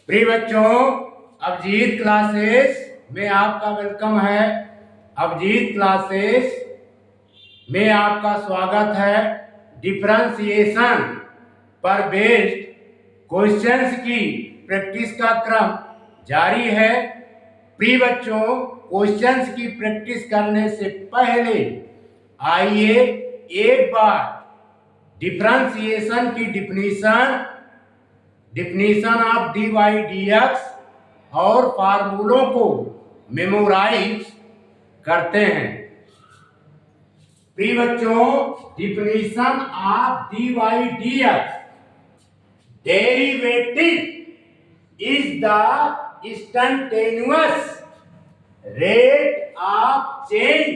प्रिय बच्चों, अभिजीत क्लासेस में आपका वेलकम है। अभिजीत क्लासेस में आपका स्वागत है। डिफरेंशिएशन पर बेस्ड क्वेश्चंस की प्रैक्टिस का क्रम जारी है। प्रिय बच्चों, क्वेश्चंस की प्रैक्टिस करने से पहले आइए एक बार डिफरेंशिएशन की definition of d y d x और फार्मूलों को मेमोराइज करते हैं। प्रिय बच्चों, definition of d y d x, derivative is the instantaneous rate of change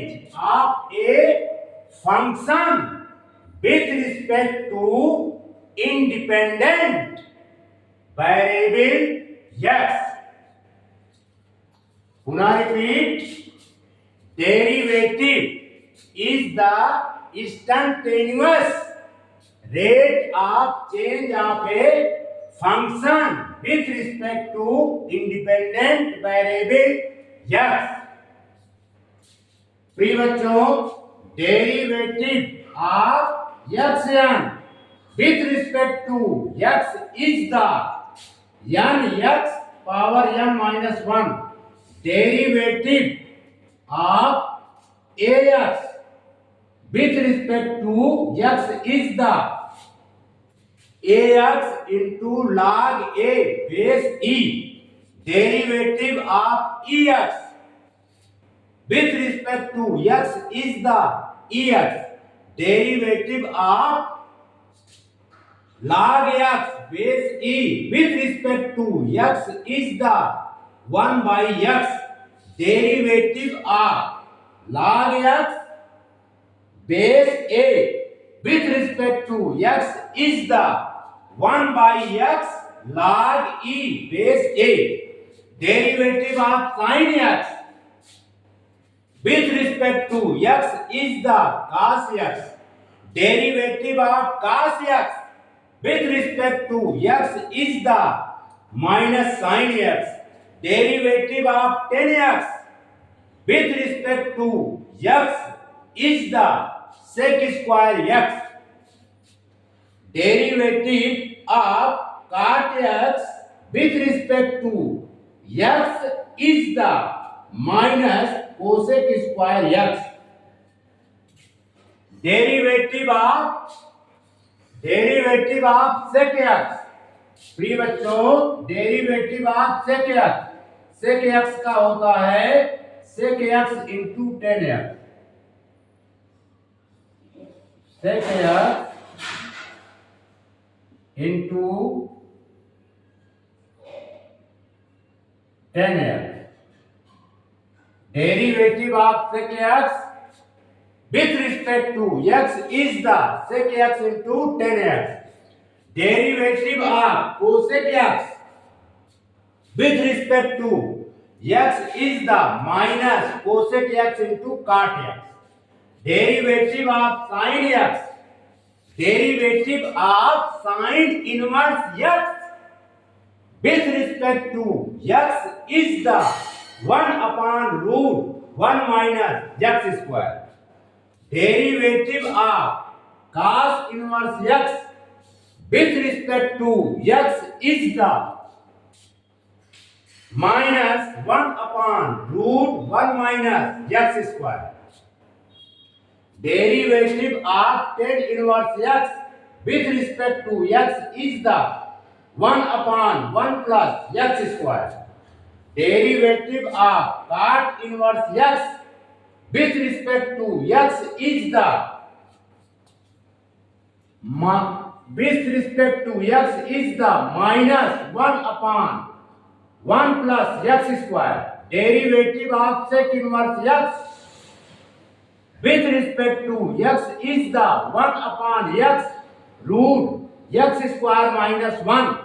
of a function with respect to independent variable x. पुनः repeat, derivative is the instantaneous rate of change of a function with respect to independent variable x. प्रिय बच्चों, derivative of x n with respect to x is the n x power n minus 1 derivative of ax with respect to x is the ax into log a base e derivative of ex with respect to x is the ex derivative of log x base e with respect to x is the 1 by x derivative of log x base a with respect to x is the 1 by x log e base a derivative of sin x with respect to x is the cos x derivative of cos x with respect to x is the minus sin x derivative of tan x with respect to x is the sec square x derivative of cot x with respect to x is the minus cosec square x derivative of sec x. प्रिय बच्चों, derivative of sec x का होता है sec x into ten x. sec x into ten x derivative of sec x with respect to x is the sec x into tan x. Derivative of cosec x with respect to x is the minus cosec x into cot x. Derivative of sin x, derivative of sin inverse x with respect to x is the 1 upon root 1 minus x square. Derivative of cos inverse x with respect to x is the minus 1 upon root 1 minus x square. Derivative of tan inverse x with respect to x is the 1 upon 1 plus x square. Derivative of cot inverse x with respect to x is the minus 1 upon 1 plus x square. Derivative of sec inverse x with respect to x is the 1 upon x root x square minus 1.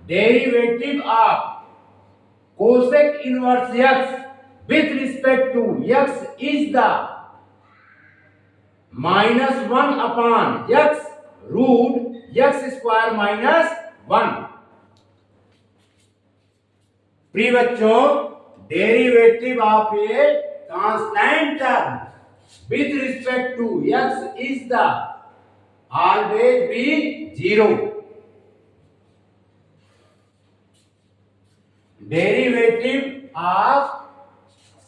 Derivative of cosec inverse x with respect to x is the minus 1 upon x root x square minus 1. प्रिय बच्चों, derivative of a constant term with respect to x is the always be 0. Derivative of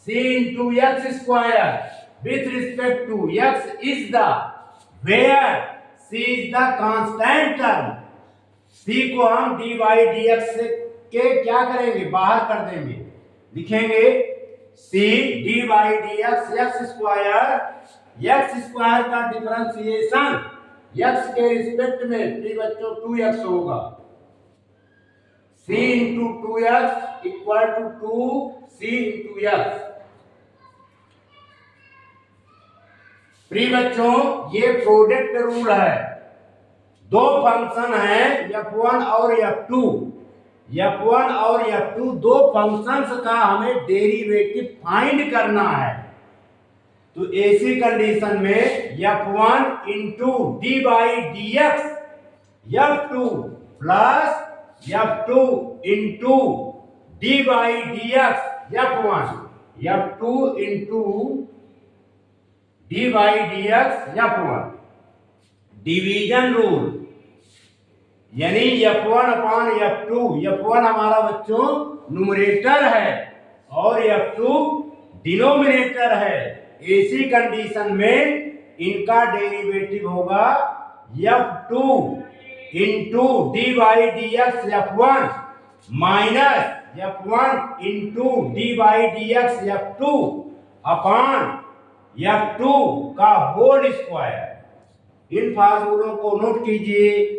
c into x square with respect to x is the where c is the constant term. c को हम dy dx के क्या करेंगे, बाहर कर देंगे, लिखेंगे c dy dx x स्क्वायर का डिफरेंशिएशन x के रिस्पेक्ट में प्रिय बच्चों 2x होगा। c into 2x equal to 2c into x। प्रिय बच्चों, ये प्रोडक्ट रूल है। दो फंक्शन है f1 और f2। f1 और f2 दो फंक्शंस का हमें डेरिवेटिव फाइंड करना है। तो ऐसी कंडीशन में f1 into d by D x f2 plus f2 into d by D x f2 into d by D x f1। Division rule यानी f1 अपान f2। f1 हमारा बच्चों न्यूमरेटर है और f2 डिनोमिनेटर है। ऐसी कंडीशन में इनका डेरिवेटिव होगा f2 into d by D x f1 minus f1 into d by D x f2 upon f2 का होल स्क्वायर। इन फार्मूलों को नोट कीजिए।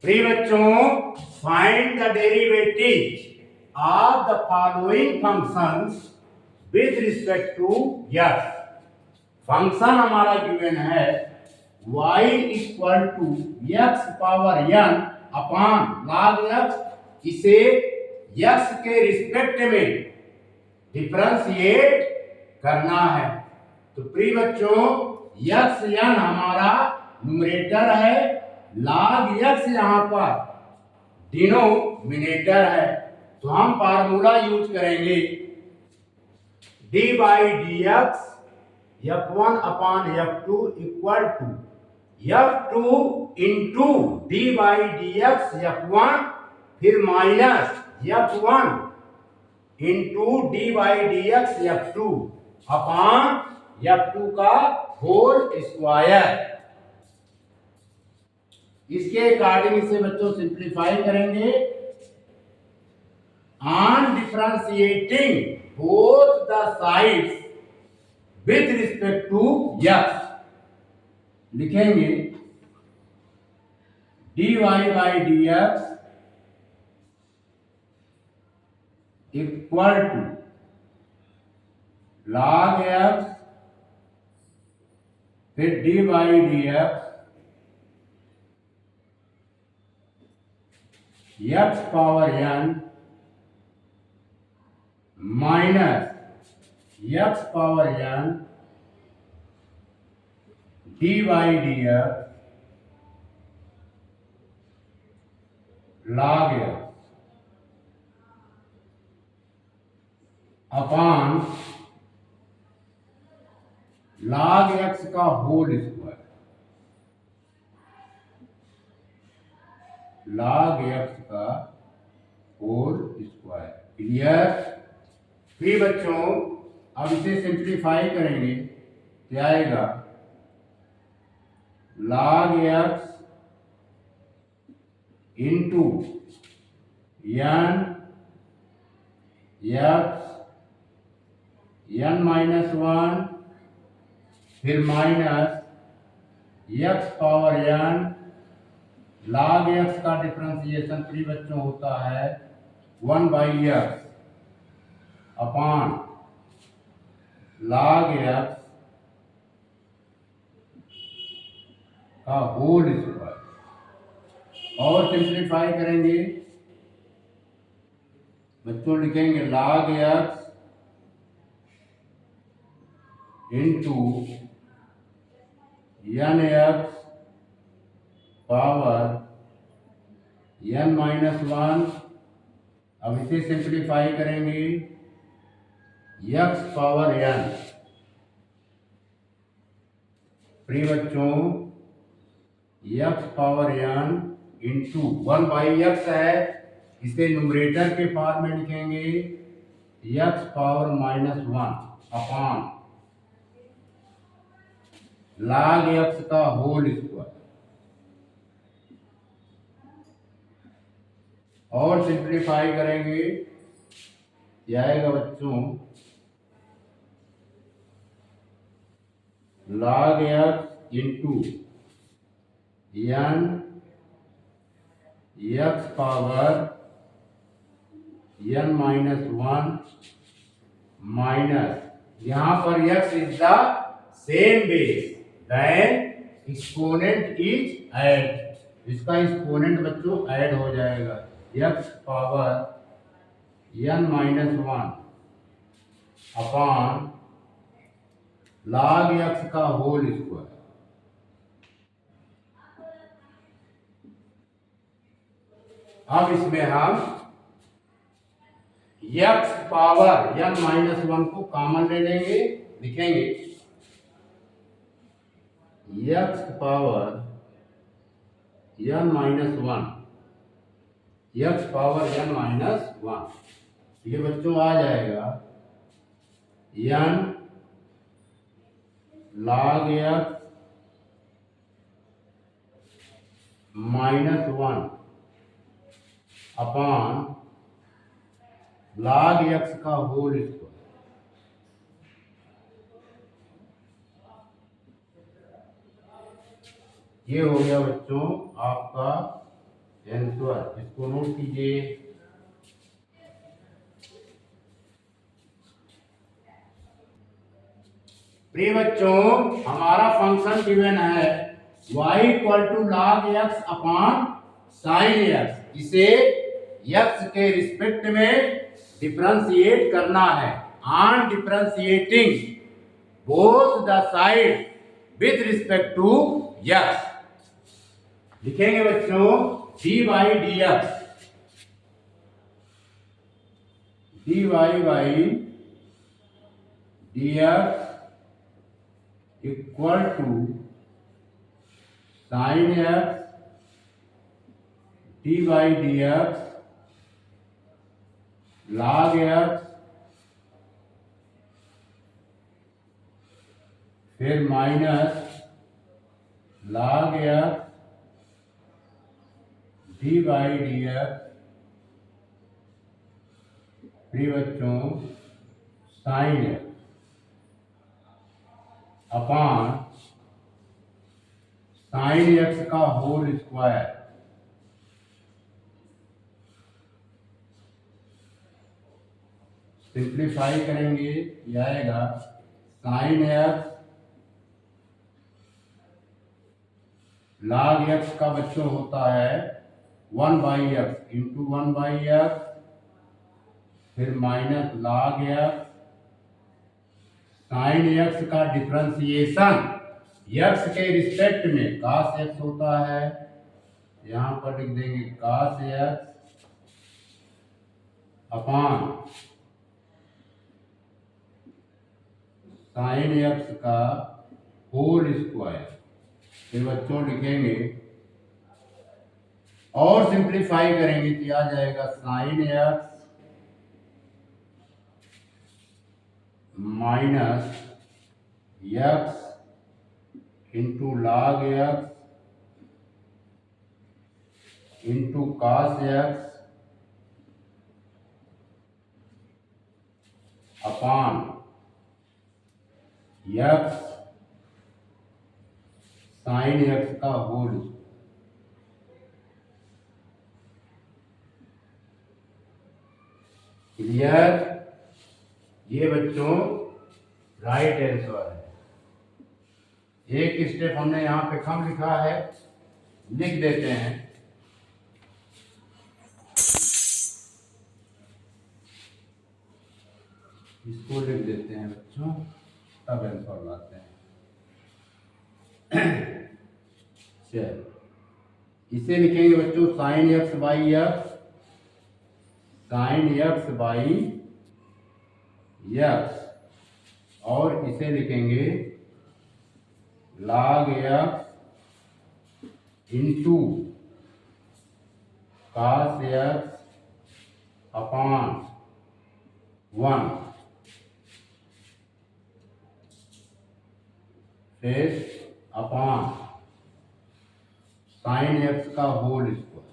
प्रिय बच्चों, find the derivative of the following functions with respect to x। Function हमारा given है y equal to x power n upon log x। इसे x के respect में डिफरेंशिएट करना है। तो प्रिय बच्चों, x n हमारा न्यूमरेटर है, log x यहां पर डिनोमिनेटर है। तो हम फार्मूला यूज करेंगे d by D x f1 अपान f2 equal to f2 into d by D x f1 फिर minus f1 into d by D x f2 upon f2 का होल स्क्वायर। इसके अकॉर्डिंग इसे बच्चों सिंप्लीफाई करेंगे। On differentiating both the sides with respect to x लिखेंगे dy by D x equal to log x फिर D by D x x power n minus x power n d by D x log x upon log x का whole square. log x का whole square. Clear? प्रिय बच्चों, अब इसे simplify करेंगे। क्या आएगा? log x into n x n minus 1 फिर minus x power n log x का डिफरेंशिएशन प्रिय बच्चों होता है 1 by x upon log x का होल स्क्वायर। और सिंप्लीफाई करेंगे बच्चों, लिखेंगे log x into n x power n minus one. अब इसे सिंप्लीफाई करेंगे, x पावर n। प्रिय बच्चों, x power n into 1/x है, इसे न्यूमरेटर के फॉर्म में लिखेंगे x power minus one upon log x का होल स्क्वायर। और सिंप्लीफाई करेंगे, क्या आएगा बच्चों, log x into n x power n minus one minus, यहां पर x is the same base then exponent is add, इसका एक्सपोनेंट बच्चों ऐड हो जाएगा, x power n minus one upon log x का होल स्क्वायर। अब इसमें हम x power n minus one को कॉमन ले लेंगे, लिखेंगे x power n minus one, x power n minus one, ये बच्चों आ जाएगा n log x minus one upon log x का होल स्क्वायर। ये हो गया बच्चों आपका आंसर, इसको नोट कीजिए। प्रिय बच्चों, हमारा फंक्शन गिवन है y equal to log x upon sine x, इसे x के रिस्पेक्ट में डिफरेंशिएट करना है। On differentiating both the side with respect to x, लिखेंगे बच्चों dy by D x, dy by D x equal to sine x d by D x log x फिर minus log x d by D x, प्रिय बच्चों sine x upon sine x का whole square. Simplify करेंगे, यह आएगा sine x log x का बच्चों होता है 1/x इंटू 1/x, फिर minus log x sine x का डिफरेंशिएशन x के रिस्पेक्ट में cos x होता है, यहां पर लिख देंगे cos x upon sine x का होल स्क्वायर। फिर बच्चों लिखेंगे और सिंप्लीफाई करेंगे तो आ जाएगा sine x minus x into log x into cos x upon x sine x का होल। क्लियर? ये बच्चों राइट आंसर है। एक स्टेप हमने यहां पे कम लिखा है, लिख देते हैं। इसको लिख देते हैं बच्चों, तब आंसर लाते हैं। चल इसे लिखेंगे बच्चों sine x by x, sine x by x, और इसे लिखेंगे log x into cos x upon 1, फिर अपॉन साइन एक्स का होल स्क्वायर।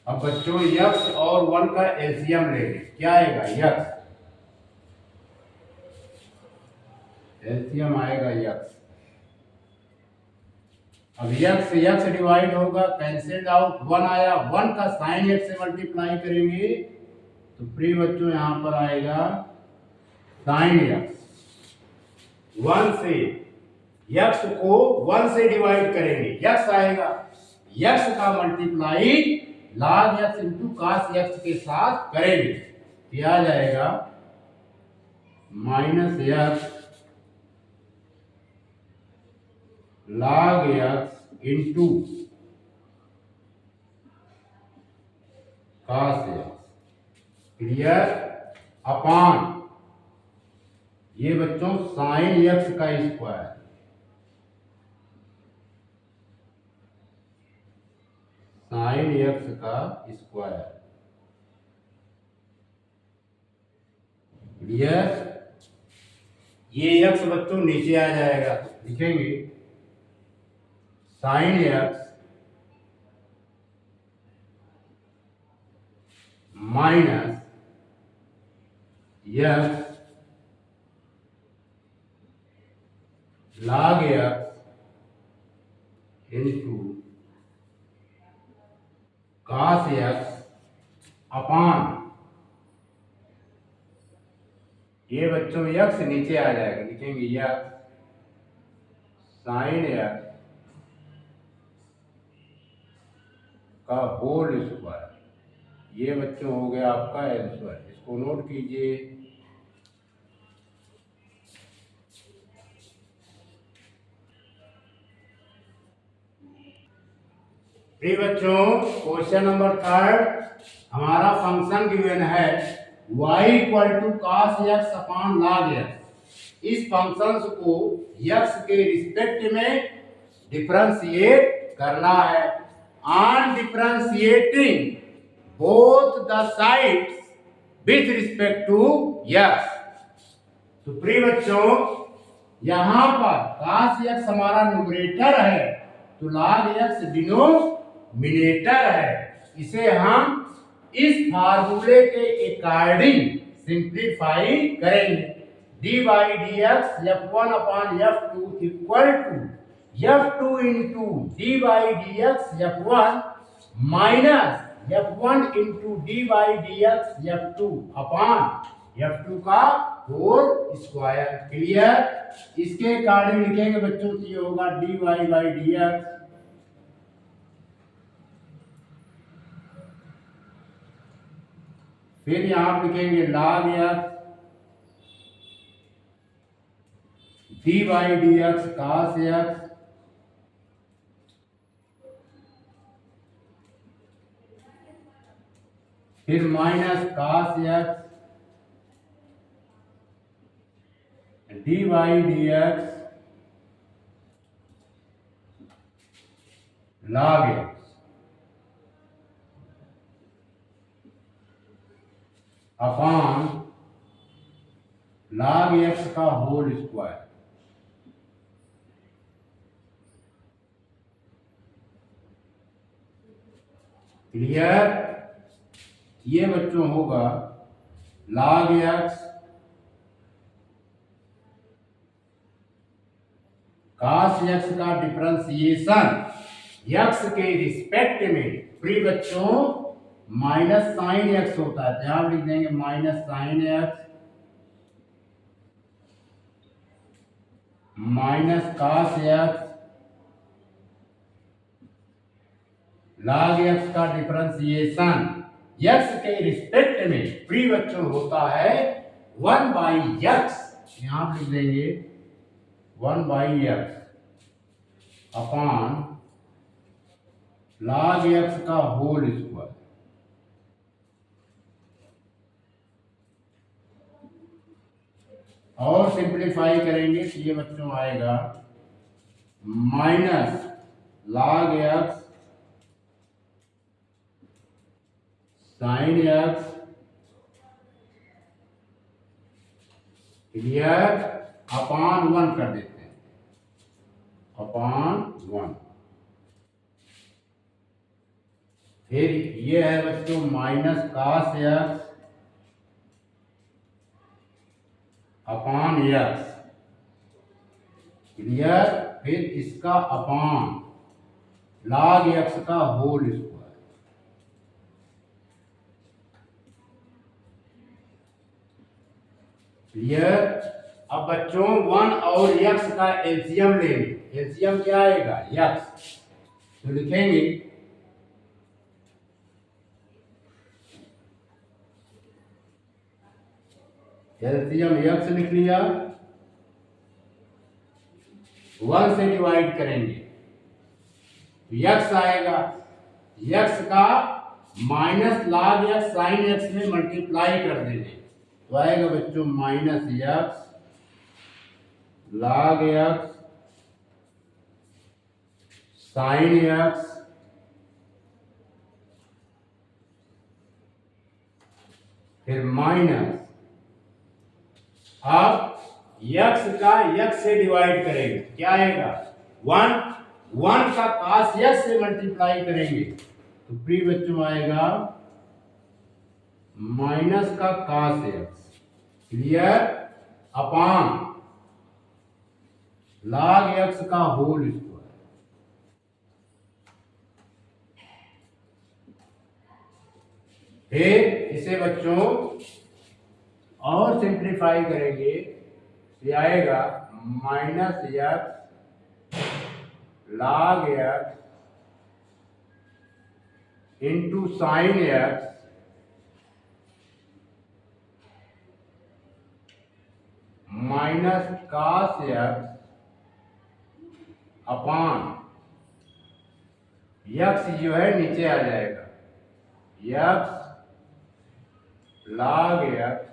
अब बच्चों x और 1 का एलसीएम ले लें, क्या आएगा x, एलसीएम आएगा x। अब x से x डिवाइड होगा, कैंसिल आउट, 1 आया, 1 का साइन x से मल्टीप्लाई करेंगे तो प्रिय बच्चों यहां पर आएगा साइन x। 1 से x को 1 से डिवाइड करेंगे, x आएगा, x का multiply log x into cos x के साथ करेंगे, क्या आ जाएगा minus x log x into cos x, clear, upon ये बच्चों साइन x का स्क्वायर, साइन x का स्क्वायर, क्लियर। ये x बच्चों नीचे आ जाएगा, लिखेंगे sine x minus x log x into cos x upon ये बच्चों x नीचे आ जाएगा, लिखेंगे x साइन x का होल स्क्वायर, ये बच्चों हो गया आपका आंसर, इसको नोट कीजिए। प्रिय बच्चों क्वेश्चन नंबर 3 हमारा फंक्शन गिवन है y equal to cos x upon log x। इस फंक्शन को x के रिस्पेक्ट में डिफरेंशिएट करना है। On differentiating both the sides with respect to x, तो प्रिय बच्चों यहां पर cos x हमारा न्यूमरेटर है तो log x डिनोमिनेटर है। इसे हम इस फार्मूले के अकॉर्डिंग सिंप्लीफाई करेंगे। D by D x f1 upon f2 equal to f2 into d by D x f1 minus f1 into d by D x f2 upon f2 का whole square, clear. इसके according लिखेंगे बच्चों तो ये होगा d Y by D x, फिर यहां लिखेंगे log x d by D x cos x, फिर minus cos x d by D x log x, upon log x का होल स्क्वायर, क्लियर। ये बच्चों होगा log x cos x का differentiation x के रिस्पेक्ट में, प्रिय बच्चों माइनस साइन एक्स होता है, यहां लिख देंगे minus sign X minus cos x log x का डिफरेंशिएशन x के रिस्पेक्ट में प्रिय बच्चों होता है 1 बाई x यहाँ आप लिख देंगे 1/x अपॉन log x का होल स्क्वायर। और सिंप्लीफाई करेंगे तो ये बच्चों आएगा minus log x sin x clear upon 1 कर देते हैं, अपॉन 1। फिर ये है बच्चों minus cos x upon x clear. फिर इसका अपॉन log x का होल स्क्वायर। क्लियर। अब बच्चों 1 और x का एलसीएम लेंगे। एलसीएम क्या आएगा x, तो लिखेंगे एलसीएम x लिख लिया, 1 से डिवाइड करेंगे तो x आएगा, x का minus log x sin x में मल्टीप्लाई कर देंगे तो आएगा बच्चों minus x log x sin x फिर माइनस, अब x का x से डिवाइड करेंगे क्या आएगा 1 का cos x से मल्टीप्लाई करेंगे तो प्री बच्चों आएगा माइनस का cos x clear upon log x का होल स्क्वायर। फिर इसे बच्चों और सिंप्लीफाई करेंगे ये आएगा minus x log x into sine x minus cos x upon x जो है नीचे आ जाएगा x log x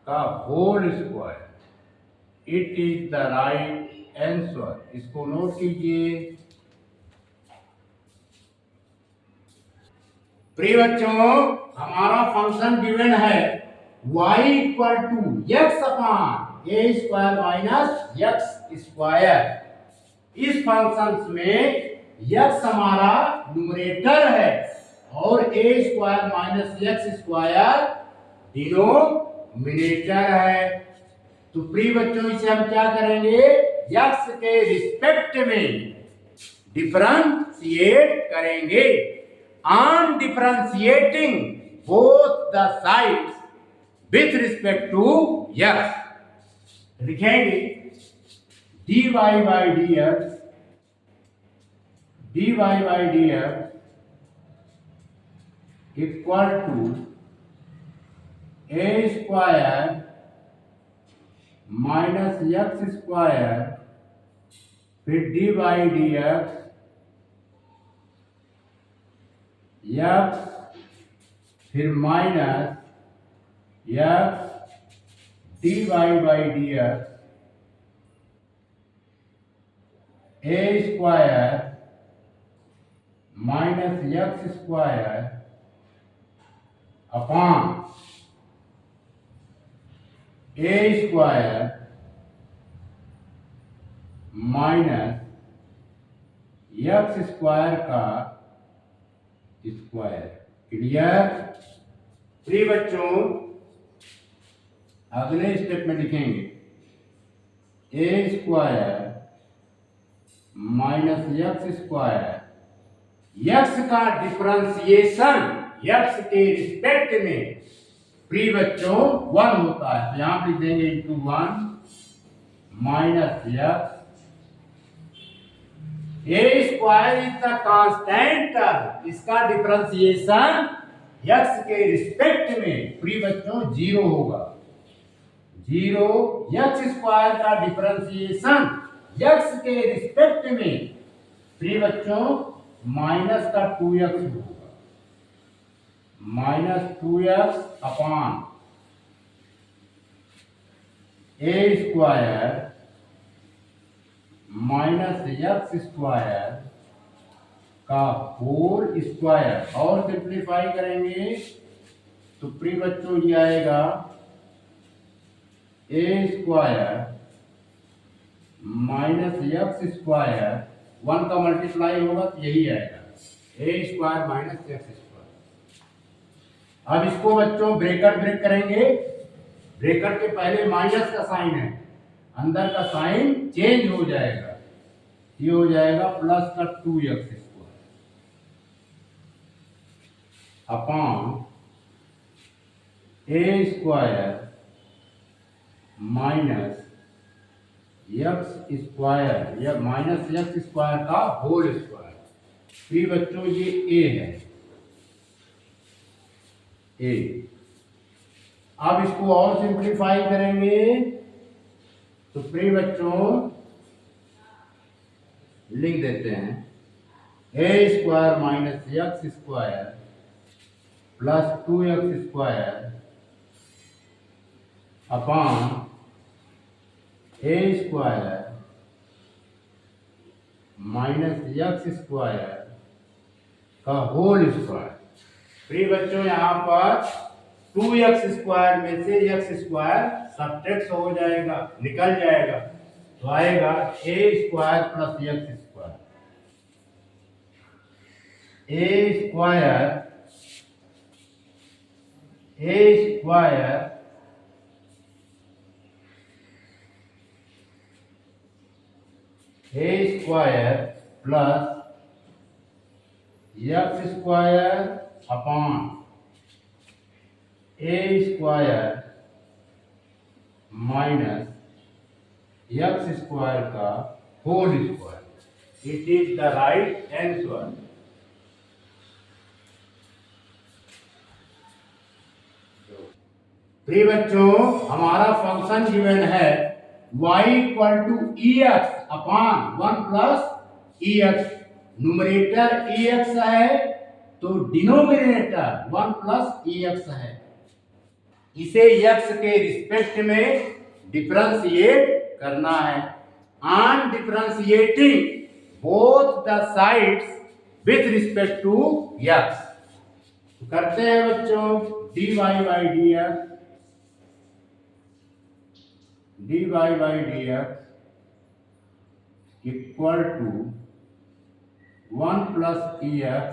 का whole square. It is the right answer. इसको नोट कीजिए। प्रिय बच्चों हमारा फंक्शन गिवन है y equal to x upon A square minus X square. इस फंक्शन में x हमारा न्यूमरेटर है और A square minus X square denominator है। तो प्रिय बच्चों इसे हम क्या करेंगे x के रिस्पेक्ट में डिफरेंशिएट करेंगे। On differentiating both the sides with respect to x लिखेंगे dy by dx equal to A square minus X square फिर डी बाई डी एक्स फिर minus X D Y by D X A square minus X square upon A square minus X square का square. Clear. प्रिय बच्चों अगले step में लिखेंगे A square minus X square. X का differentiation X के respect में प्रिय बच्चों 1 होता है तो यहां लिख देंगे into 1 minus x. A square is the constant term, इसका डिफरेंशिएशन एक्स के रिस्पेक्ट में प्रिय बच्चों 0 होगा। जीरो एक्स स्क्वायर का डिफरेंशिएशन एक्स के रिस्पेक्ट में प्रिय बच्चों माइनस का 2x होगा, -2x upon A square minus X square का होल स्क्वायर। और सिंप्लीफाई करेंगे तो प्रिय बच्चों ये आएगा A square minus X square, 1 का मल्टीप्लाई होगा तो यही आएगा A square minus X square. अब इसको बच्चों ब्रेकेट ब्रेक करेंगे, ब्रेकेट के पहले माइनस का साइन है, अंदर का साइन चेंज हो जाएगा, ये हो जाएगा प्लस का 2x square upon A square minus X square या माइनस एक्स स्क्वायर का होल स्क्वायर। प्रिय बच्चों ये ए है, ए। अब इसको और सिंप्लीफाई करेंगे तो प्रिय बच्चों लिख देते हैं A square minus X square plus 2x square upon A square minus X square का होल स्क्वायर। प्रिय बच्चों यहाँ पर 2x स्क्वायर में से x स्क्वायर सब्ट्रैक्ट हो जाएगा, निकल जाएगा, तो आएगा A square plus X square. A square plus X square upon A square minus X square का whole square. It is the right answer. प्रिय बच्चों हमारा फंक्शन गिवन है y equal to ex upon 1 plus ex। Numerator ex है तो denominator 1 plus ex है। इसे x के रिस्पेक्ट में डिफरेंशिएट करना है। On differentiating both the sides with respect to x करते हैं बच्चों dy by dx equal to 1 plus ex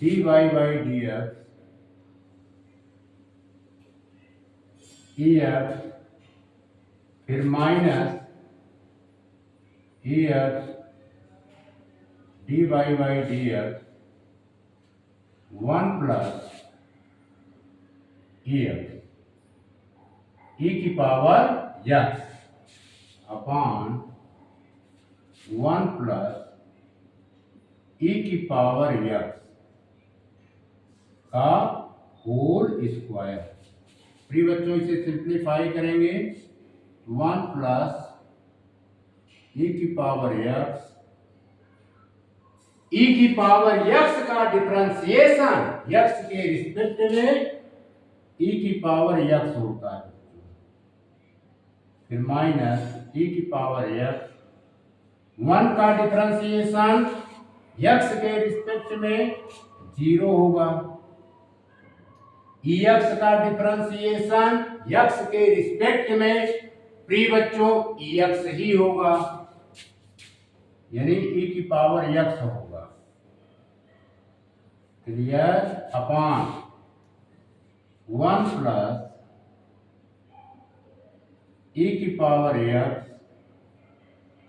dy by dx ex फिर minus ex dy by dx 1 plus ex e की power x upon 1 plus e की power x का whole square. प्रिय बच्चों इसे सिंप्लीफाई करेंगे 1 प्लस e की power x, e की पावर x का डिफरेंशिएशन x के रिस्पेक्ट में e की पावर x होता है, फिर माइनस e की पावर x, 1 का डिफरेंशिएशन x के रिस्पेक्ट में 0 होगा, ex का डिफरेंशिएशन x के रिस्पेक्ट में प्रिय बच्चों ex ही होगा, यानी e की पावर x होगा। क्लियर? अपॉन 1 प्लस e की पावर x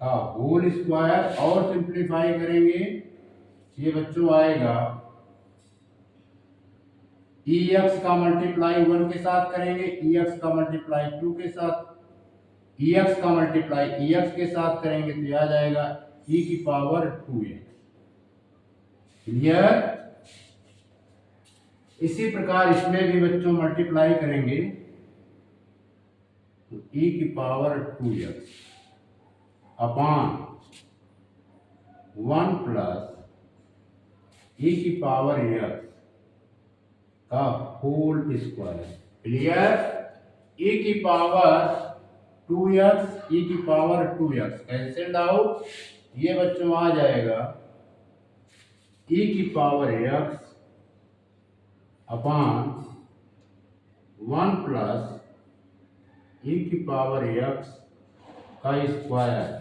का होल स्क्वायर। और सिंप्लीफाई करेंगे ये बच्चों आएगा ex का मल्टीप्लाई 1 के साथ करेंगे, ex का मल्टीप्लाई 2 के साथ, ex का मल्टीप्लाई ex के साथ करेंगे तो आ जाएगा e की पावर 2x। क्लियर? इसी प्रकार इसमें भी बच्चों मल्टीप्लाई करेंगे तो e की power 2x upon 1 plus e की पावर x का होल स्क्वायर। क्लियर? e की पावर 2x e की पावर 2x कैंसिल्ड आउट, ये बच्चों आ जाएगा e की power x upon 1 plus e की पावर x का स्क्वायर।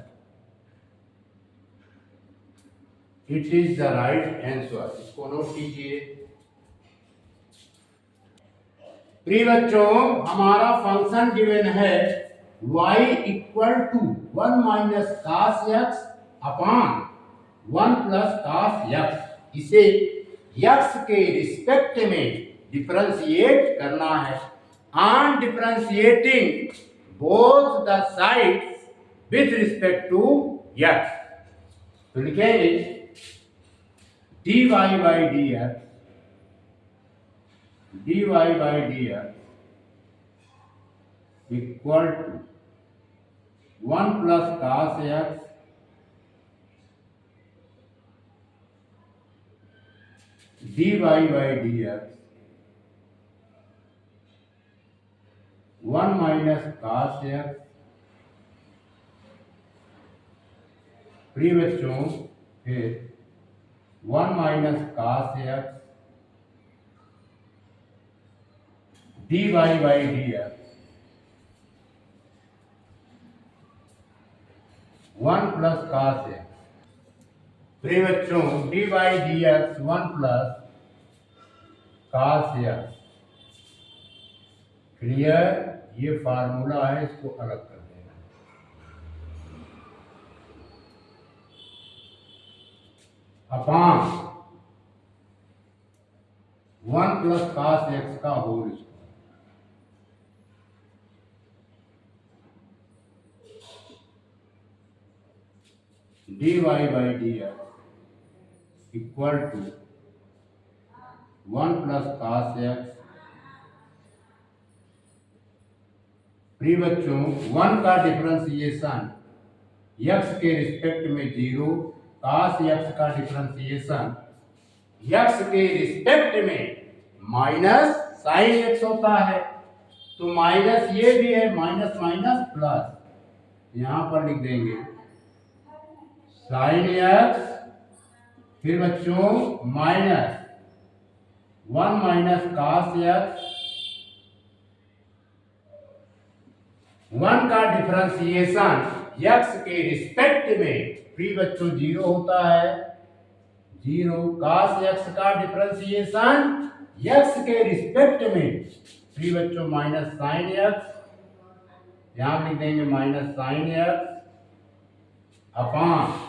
It is the right answer. इसको नोट कीजिए। प्रिय बच्चों, हमारा फंक्शन गिवन है y equal to 1 minus cos x upon 1 plus cos x। इसे x के रिस्पेक्ट में डिफरेंशिएट करना है। On differentiating both the sides with respect to x, तो लिखेंगे dy by dx equal to 1 plus cos x dy by dx 1 minus cos x। प्रिय बच्चों, फिर 1 minus cos x dy by dx 1 plus cos x। प्रिय बच्चों, dy by dx 1 plus cos x। Clear? ये formula है, इसको अलग कर देना। अपॉन 1 प्लस कास x का whole square. dy by dx equal to 1 plus cos x। प्रिय बच्चों, 1 का डिफरेंशिएशन x के रिस्पेक्ट में 0, कास x का डिफरेंशिएशन x के रिस्पेक्ट में माइनस साइन x होता है। तो माइनस ये भी है, माइनस माइनस प्लस, यहां पर लिख देंगे साइन x। फिर बच्चों माइनस 1 माइनस कास x। 1 का डिफरेंशिएशन x के रिस्पेक्ट में प्रिय बच्चों 0 होता है, 0। कास x का डिफरेंशिएशन x के रिस्पेक्ट में प्रिय बच्चों माइनस साइन x, यहां लिख देंगे minus sine x upon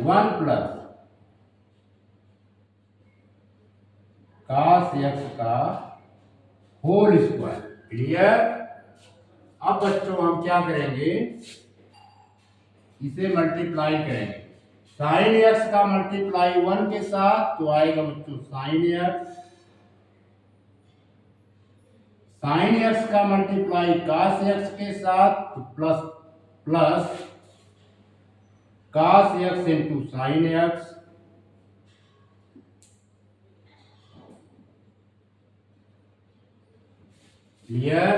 1 plus cos x का होल स्क्वायर। क्लियर? अब बच्चों हम क्या करेंगे, इसे मल्टीप्लाई करेंगे। साइन x का मल्टीप्लाई 1 के साथ तो आएगा बच्चों साइन x। साइन x का मल्टीप्लाई कास x के साथ तो plus plus cos x into sine x। Clear?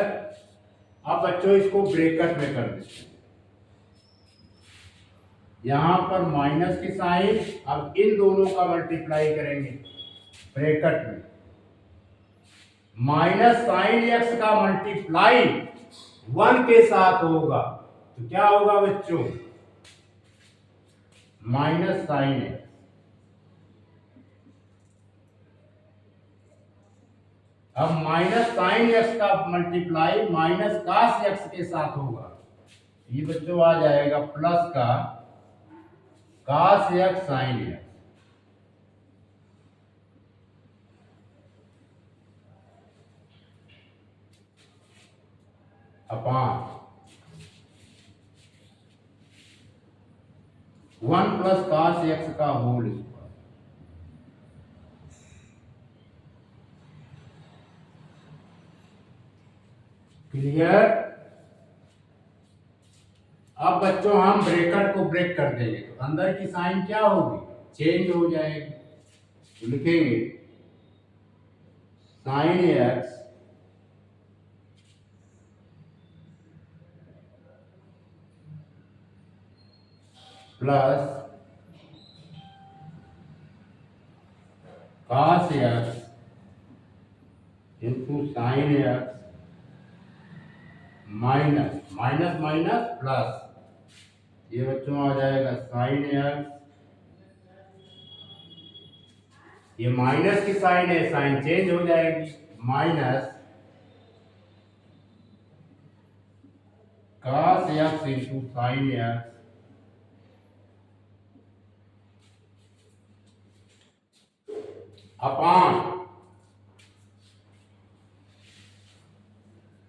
अब बच्चों इसको ब्रैकेट में कर देते हैं। यहां पर माइनस के साइन, अब इन दोनों का मल्टीप्लाई करेंगे ब्रैकेट में। माइनस साइन x का मल्टीप्लाई 1 के साथ होगा तो क्या होगा बच्चों, माइनस साइन x। अब माइनस साइन x का मल्टीप्लाई माइनस कास x के साथ होगा, ये बच्चों आ जाएगा प्लस का cos x sine x। Upon 1 plus cos x का होल स्क्वायर। क्लियर। अब बच्चों हम ब्रैकेट को ब्रेक कर देंगे तो अंदर की साइन क्या होगी, चेंज हो जाएगी। तो लिखेंगे sine X plus cos X into sine X minus minus minus plus, ये बच्चों आ जाएगा साइन एक्स, ये माइनस की साइन है, साइन चेंज हो जाएगी, minus cos X into sine X upon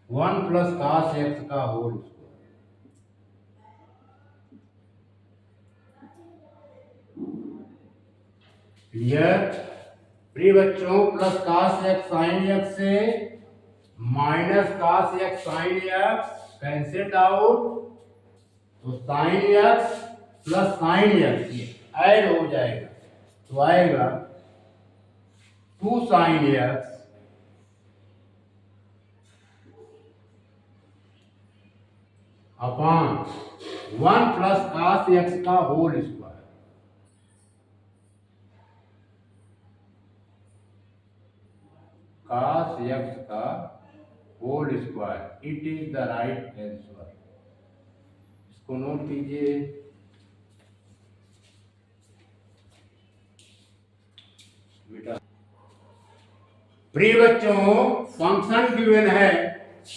1 plus cos x का होल स्क्वायर। क्लियर। प्रिय बच्चों plus cos X sine X से minus cos X sine X cancel out, तो sine X plus sine X ये add हो जाएगा, तो आएगा 2 sine x upon 1 plus cos x का होल स्क्वायर। cos एक्स का whole square, it is the right answer. इसको नोट कीजिए। प्रिय बच्चों फंक्शन गिवन है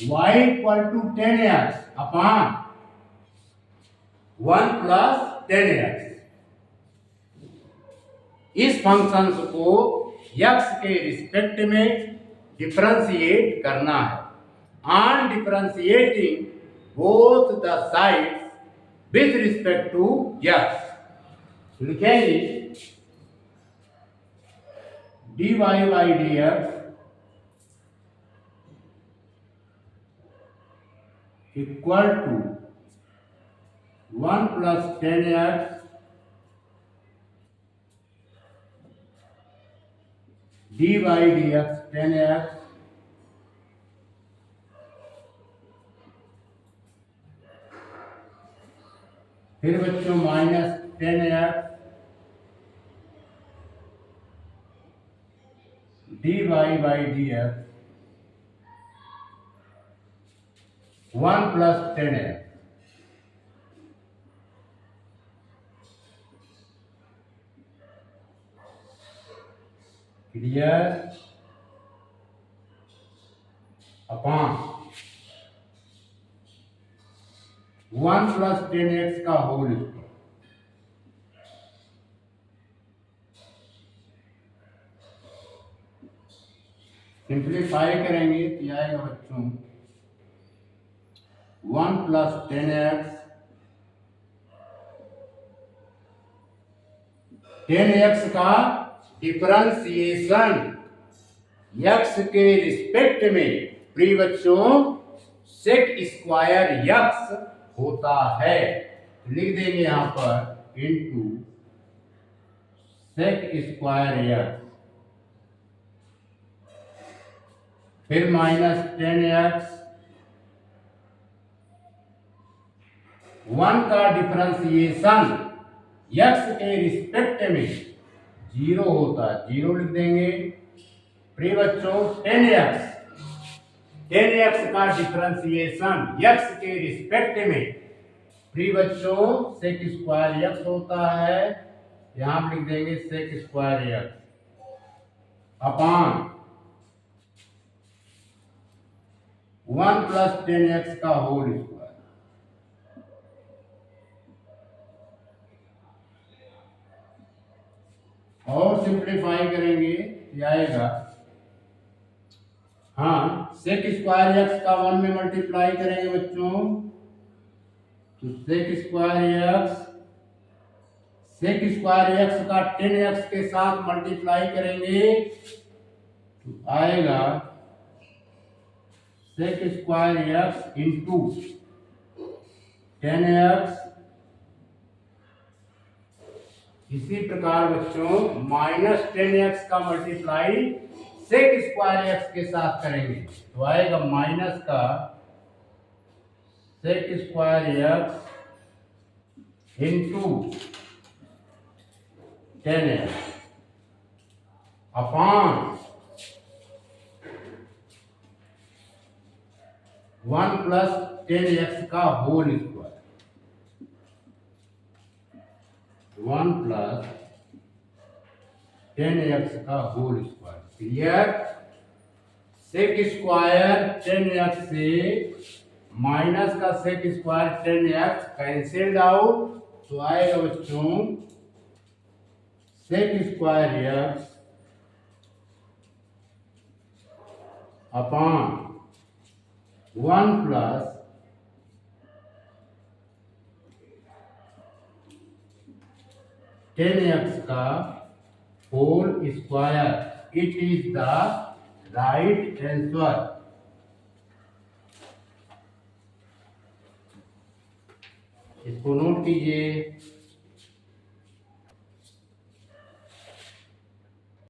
y equal to 10x upon 1 plus 10x। इस फंक्शन को x के रिस्पेक्ट में डिफरेंशिएट करना है। On differentiating both the sides with respect to x लिखेंगे dy by dx equal to 1 plus 10x dy dx 10x फिर बच्चों minus 10x dy by dx 1 plus 10x। Clear. Upon 1 plus 10x का whole square. Simplify करेंगे तो आएगा बच्चों 1 plus 10x 10x का differentiation x के रिस्पेक्ट में प्रिय बच्चों सेक स्क्वायर x होता है। लिख देंगे यहां पर इनटू सेक स्क्वायर x फिर माइनस 10x 1 का डिफरेंशिएशन x के रिस्पेक्ट में 0 होता है, 0 लिख देंगे। प्रिय बच्चों 10x का डिफरेंशिएशन x के रिस्पेक्ट में प्रिय बच्चों सेक स्क्वायर x होता है, यहां लिख देंगे sec square x upon 1 plus 10x का होल स्क्वायर। और सिंप्लीफाई करेंगे ये आएगा, हाँ सेक स्क्वायर एक्स का 1 में मल्टीप्लाई करेंगे बच्चों तो सेक स्क्वायर एक्स का 10x के साथ मल्टीप्लाई करेंगे तो आएगा सेक स्क्वायर एक्स इंटू 10x। इसी प्रकार बच्चों -10x का मल्टीप्लाई सेक स्क्वायर एक्स के साथ करेंगे तो आएगा माइनस का sec square x into 10x upon 1 plus 10x का होल स्क्वायर। 1 प्लस 10x का whole square. Clear? Sec square 10x से माइनस का sec square 10x cancelled out तो आएगा बच्चों sec square x upon 1 plus 10x का whole square. It is the right answer. इसको note कीजिए।